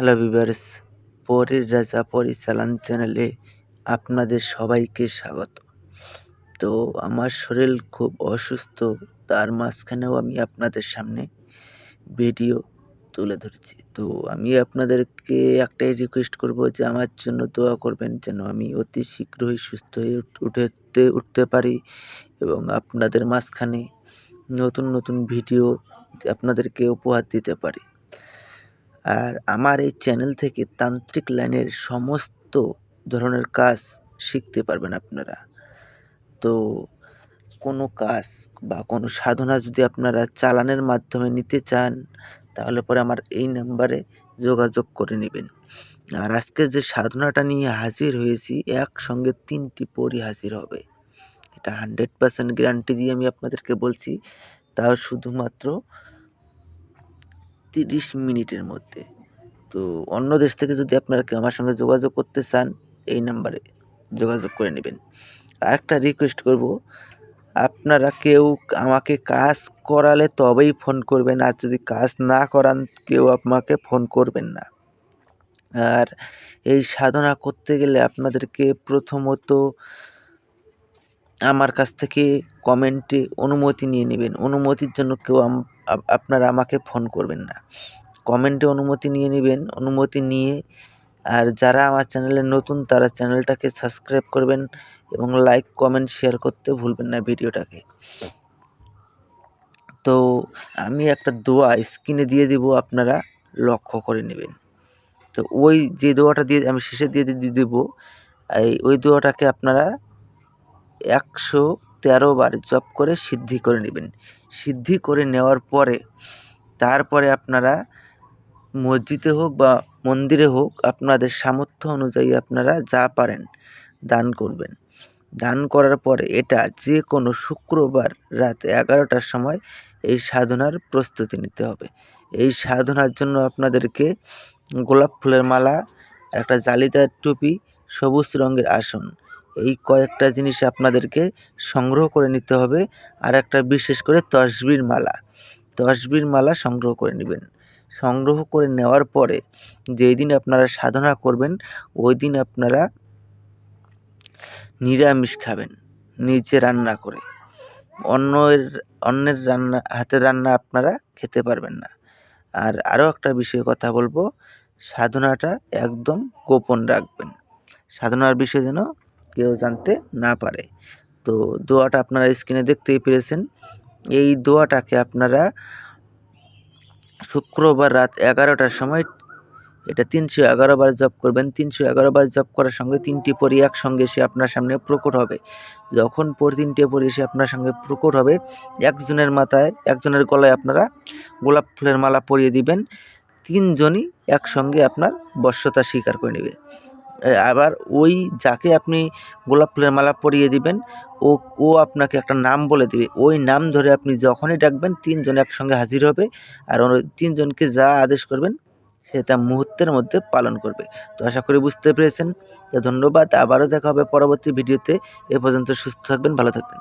Hello viewers, পরীর রাজা পরিচালন চ্যানেলে আপনাদের সবাইকে স্বাগত। তো আমার শরীর খুব অসুস্থ, তার মাঝখানেও আমি আপনাদের সামনে ভিডিও তুলে ধরেছি। তো আমি আপনাদেরকে একটাই রিকোয়েস্ট করব যে আমার জন্য দোয়া করবেন যেন আমি অতি শীঘ্রই সুস্থ হয়ে উঠতে পারি এবং আপনাদের মাঝখানে নতুন নতুন ভিডিও আপনাদেরকে উপহার দিতে পারি। আর আমার এই চ্যানেল থেকে তান্ত্রিক লাইনের সমস্ত ধরনের কাজ শিখতে পারবেন আপনারা। তো কোনো কাজ বা কোনো সাধনা যদি আপনারা চালানের মাধ্যমে নিতে চান, তাহলে পরে আমার এই নাম্বারে যোগাযোগ করে নেবেন। আর আজকে যে সাধনাটা নিয়ে হাজির হয়েছি, একসঙ্গে ৩টি পরী হাজির হবে। এটা 100% গ্যারান্টি দিয়ে আমি আপনাদেরকে বলছি, তাও শুধুমাত্র ৩০ মিনিটের মধ্যে। তো অন্য দেশ থেকে যদি আপনারা কেউ আমার সঙ্গে যোগাযোগ করতে চান, এই নাম্বারে যোগাযোগ করে নেবেন। আরেকটা রিকোয়েস্ট করব, আপনারা কেউ আমাকে কাজ করালে তবেই ফোন করবেন, আর যদি কাজ না করান কেউ আমাকে ফোন করবেন না। আর এই সাধনা করতে গেলে আপনাদেরকে প্রথমত আমার কাছ থেকে কমেন্টে অনুমতি নিয়ে নেবেন। অনুমতির জন্য কেউ আপনারা আমাকে ফোন করবেন না। কমেন্টে অনুমতি নিয়ে নেবেন। অনুমতি নিয়ে আর যারা আমার চ্যানেলে নতুন তারা চ্যানেলটাকে সাবস্ক্রাইব করবেন এবং লাইক, কমেন্ট, শেয়ার করতে ভুলবেন না ভিডিওটাকে। তো আমি একটা দোয়া স্ক্রিনে দিয়ে দিব, আপনারা লক্ষ্য করে নেবেন। তো ওই যে দোয়াটা দিয়ে আমি শেষে দিয়ে দেবো, ওই দোয়াটাকে আপনারা 113 বার জপ করে সিদ্ধি করে নেবেন। সিদ্ধি করে নেওয়ার পরে তারপরে আপনারা মসজিদে হোক বা মন্দিরে হোক আপনাদের সামর্থ্য অনুযায়ী আপনারা যা পারেন দান করবেন। দান করার পরে এটা যে কোনো শুক্রবার রাত 11টার সময় এই সাধনার প্রস্তুতি নিতে হবে। এই সাধনার জন্য আপনাদেরকে গোলাপ ফুলের মালা, একটা জালিদার টুপি, সবুজ রঙের আসন, এই কয়েকটা জিনিস আপনাদেরকে সংগ্রহ করে নিতে হবে। আর একটা বিশেষ করে তসবির মালা সংগ্রহ করে নেবেন। সংগ্রহ করে নেওয়ার পরে যেই দিন আপনারা সাধনা করবেন, ওই দিন আপনারা নিরামিষ খাবেন, নিজে রান্না করে। অন্যের হাতের রান্না আপনারা খেতে পারবেন না। আর আরও একটা বিষয়ে কথা বলবো, সাধনাটা একদম গোপন রাখবেন। সাধনার বিষয় যেন কেউ জানতে না পারে। তো দোয়াটা আপনারা স্ক্রিনে দেখতেই পেরেছেন। এই দোয়াটাকে আপনারা শুক্রবার রাত 11টার সময় এটা 311 বার জপ করবেন। 311 বার জপ করার সঙ্গে 3টি পরী একসঙ্গে এসে আপনার সামনে প্রকট হবে। যখন 3টে পরী এসে আপনার সঙ্গে প্রকট হবে, একজনের গলায় আপনারা গোলাপ ফুলের মালা পরিয়ে দিবেন। 3 জনই একসঙ্গে আপনার বশ্যতা স্বীকার করে নেবে। আবার ওই যাকে আপনি গোলাপ ফুলের মালা পরিয়ে দিবেন, ও আপনাকে একটা নাম বলে দিবে। ওই নাম ধরে আপনি যখনই ডাকবেন 3 জন একসঙ্গে হাজির হবে। আর 3 জনকে যা আদেশ করবেন সে তা মুহূর্তের মধ্যে পালন করবে। তো আশা করি বুঝতে পেরেছেন। তো ধন্যবাদ। আবারও দেখা হবে পরবর্তী ভিডিওতে। এ পর্যন্ত সুস্থ থাকবেন, ভালো থাকবেন।